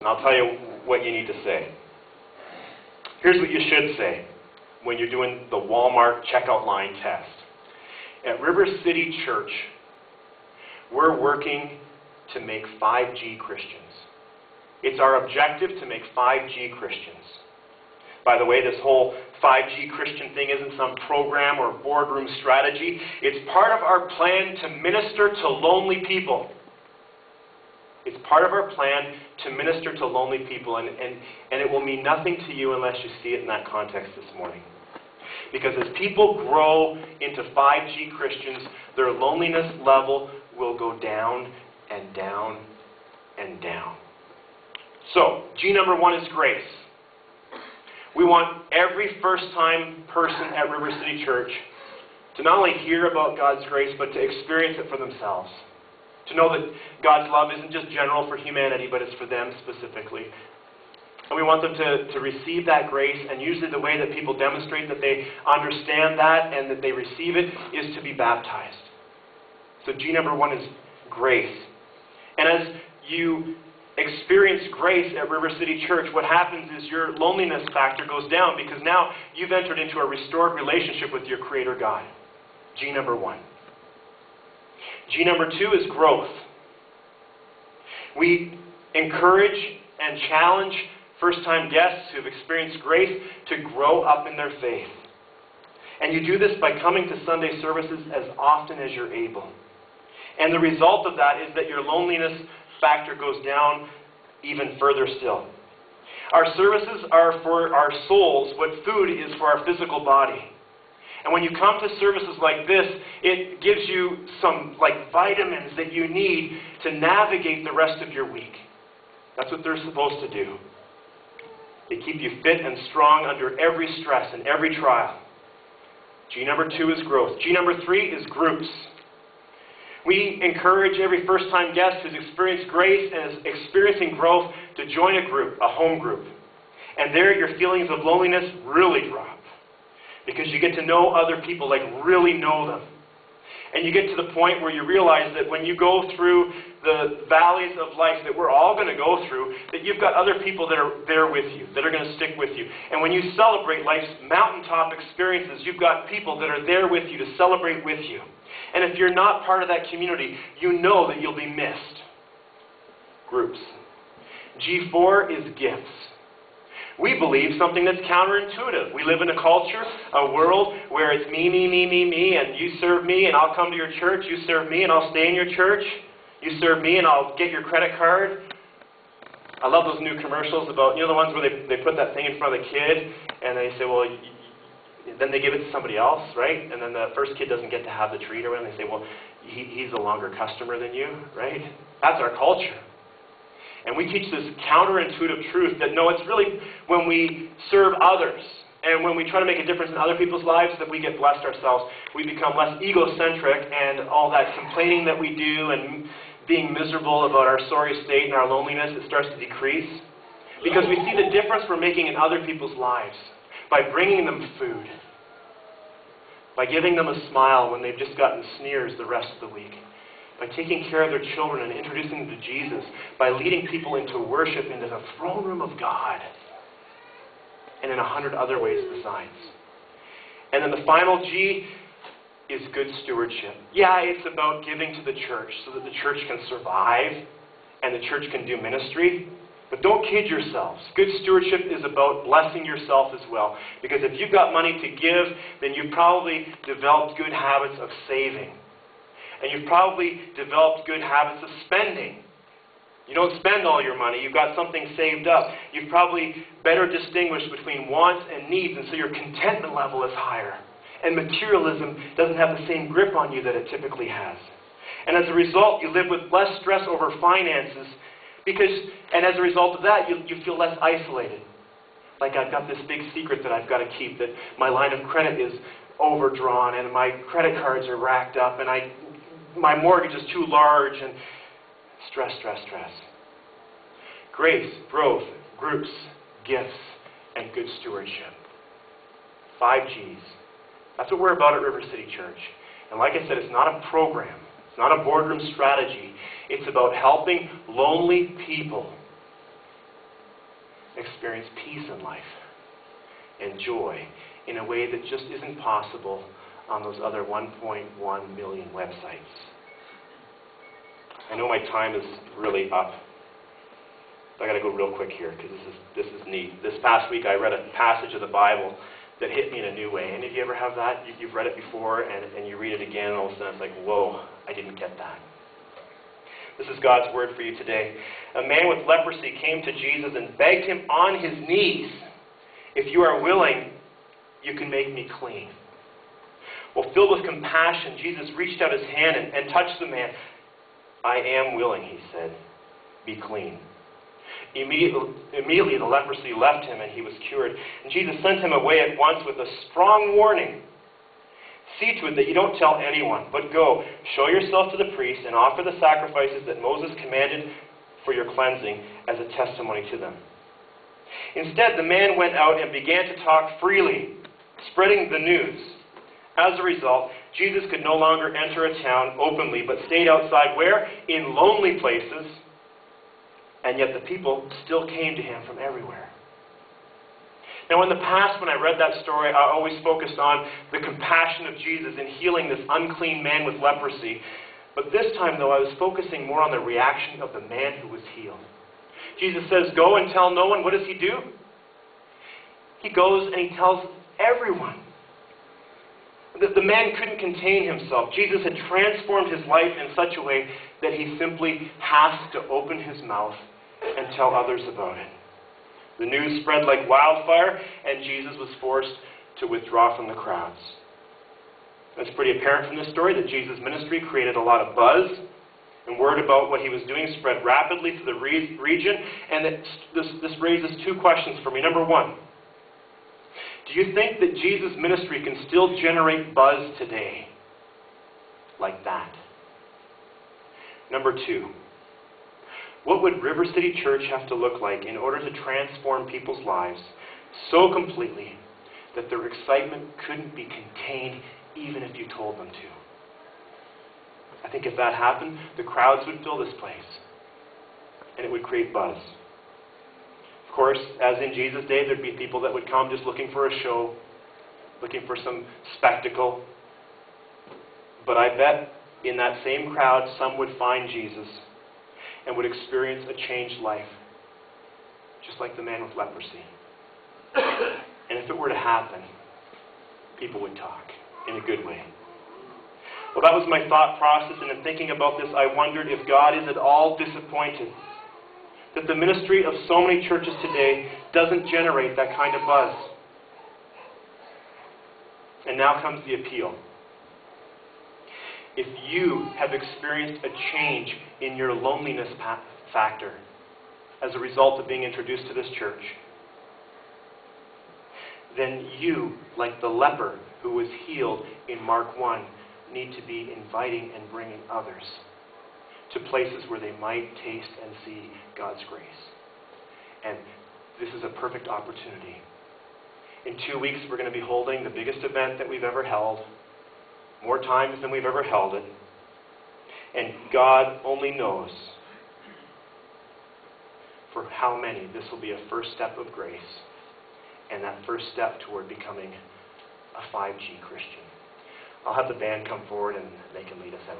And I'll tell you what you need to say. Here's what you should say when you're doing the Walmart checkout line test. At River City Church, we're working to make 5G Christians. It's our objective to make 5G Christians. By the way, this whole 5G Christian thing isn't some program or boardroom strategy. It's part of our plan to minister to lonely people. It's part of our plan to minister to lonely people, and it will mean nothing to you unless you see it in that context this morning. Because as people grow into 5G Christians, their loneliness level will go down and down and down. So, G number 1 is grace. We want every first-time person at River City Church to not only hear about God's grace, but to experience it for themselves. To know that God's love isn't just general for humanity, but it's for them specifically. And we want them to receive that grace, and usually the way that people demonstrate that they understand that and that they receive it is to be baptized. So G number 1 is grace. And as you experience grace at River City Church, what happens is your loneliness factor goes down because now you've entered into a restored relationship with your Creator God. G number 1. G number 2 is growth. We encourage and challenge first-time guests who have experienced grace to grow up in their faith. And you do this by coming to Sunday services as often as you're able. And the result of that is that your loneliness factor goes down even further still. Our services are for our souls what food is for our physical body. And when you come to services like this, it gives you some vitamins that you need to navigate the rest of your week. That's what they're supposed to do. They keep you fit and strong under every stress and every trial. G number 2 is growth. G number 3 is groups. We encourage every first-time guest who's experienced grace and is experiencing growth to join a group, a home group. And there your feelings of loneliness really drop. Because you get to know other people, really know them. And you get to the point where you realize that when you go through the valleys of life that we're all going to go through, that you've got other people that are there with you, that are going to stick with you. And when you celebrate life's mountaintop experiences, you've got people that are there with you to celebrate with you. And if you're not part of that community, you know that you'll be missed. Groups. G4 is gifts. We believe something that's counterintuitive. We live in a culture, a world where it's me, and you serve me and I'll come to your church. You serve me and I'll stay in your church. You serve me and I'll get your credit card. I love those new commercials about, the ones where they put that thing in front of the kid and they say, well, then they give it to somebody else, right? And then the first kid doesn't get to have the treat or whatever. And they say, well, he's a longer customer than you, right? That's our culture. And we teach this counterintuitive truth that no, it's really when we serve others and when we try to make a difference in other people's lives that we get blessed ourselves. We become less egocentric, and all that complaining that we do and being miserable about our sorry state and our loneliness, it starts to decrease. Because we see the difference we're making in other people's lives by bringing them food, by giving them a smile when they've just gotten sneers the rest of the week, by taking care of their children and introducing them to Jesus, by leading people into worship, into the throne room of God, and in 100 other ways besides. And then the final G is good stewardship. Yeah, it's about giving to the church so that the church can survive and the church can do ministry. But don't kid yourselves. Good stewardship is about blessing yourself as well. Because if you've got money to give, then you've probably developed good habits of saving. And you've probably developed good habits of spending. You don't spend all your money. You've got something saved up. You've probably better distinguished between wants and needs, and so your contentment level is higher. And materialism doesn't have the same grip on you that it typically has. And as a result, you live with less stress over finances, and as a result of that, you feel less isolated. Like I've got this big secret that I've got to keep, that my line of credit is overdrawn, and my credit cards are racked up, and my mortgage is too large, and stress. Grace, growth, groups, gifts, and good stewardship. 5 G's. That's what we're about at River City Church. And like I said, it's not a program. It's not a boardroom strategy. It's about helping lonely people experience peace in life and joy in a way that just isn't possible on those other 1.1 million websites. I know my time is really up. I got to go real quick here because this is neat. This past week I read a passage of the Bible that hit me in a new way. Any of you ever have that? You've read it before and you read it again and all of a sudden it's like, whoa, I didn't get that. This is God's word for you today. A man with leprosy came to Jesus and begged him on his knees, "If you are willing, you can make me clean." Well, filled with compassion, Jesus reached out his hand and touched the man. "I am willing," he said. "Be clean." Immediately the leprosy left him and he was cured. And Jesus sent him away at once with a strong warning. "See to it that you don't tell anyone, but go, show yourself to the priest and offer the sacrifices that Moses commanded for your cleansing as a testimony to them." Instead, the man went out and began to talk freely, spreading the news. As a result, Jesus could no longer enter a town openly, but stayed outside where? In lonely places. And yet the people still came to him from everywhere. Now, in the past, when I read that story, I always focused on the compassion of Jesus in healing this unclean man with leprosy. But this time, though, I was focusing more on the reaction of the man who was healed. Jesus says, "Go and tell no one." What does he do? He goes and he tells everyone. The man couldn't contain himself. Jesus had transformed his life in such a way that he simply has to open his mouth and tell others about it. The news spread like wildfire, and Jesus was forced to withdraw from the crowds. It's pretty apparent from this story that Jesus' ministry created a lot of buzz, and word about what he was doing spread rapidly to the region, and this raises two questions for me. Number one, do you think that Jesus' ministry can still generate buzz today like that? Number two, what would River City Church have to look like in order to transform people's lives so completely that their excitement couldn't be contained even if you told them to? I think if that happened, the crowds would fill this place, and it would create buzz. Of course, as in Jesus' day, there'd be people that would come just looking for a show, looking for some spectacle. But I bet in that same crowd, some would find Jesus and would experience a changed life, just like the man with leprosy. And if it were to happen, people would talk in a good way. Well, that was my thought process, and in thinking about this, I wondered if God is at all disappointed that the ministry of so many churches today doesn't generate that kind of buzz. And now comes the appeal. If you have experienced a change in your loneliness factor as a result of being introduced to this church, then you, like the leper who was healed in Mark 1, need to be inviting and bringing others to places where they might taste and see God's grace. And this is a perfect opportunity. In 2 weeks, we're going to be holding the biggest event that we've ever held, more times than we've ever held it. And God only knows for how many this will be a first step of grace and that first step toward becoming a 5G Christian. I'll have the band come forward and they can lead us out.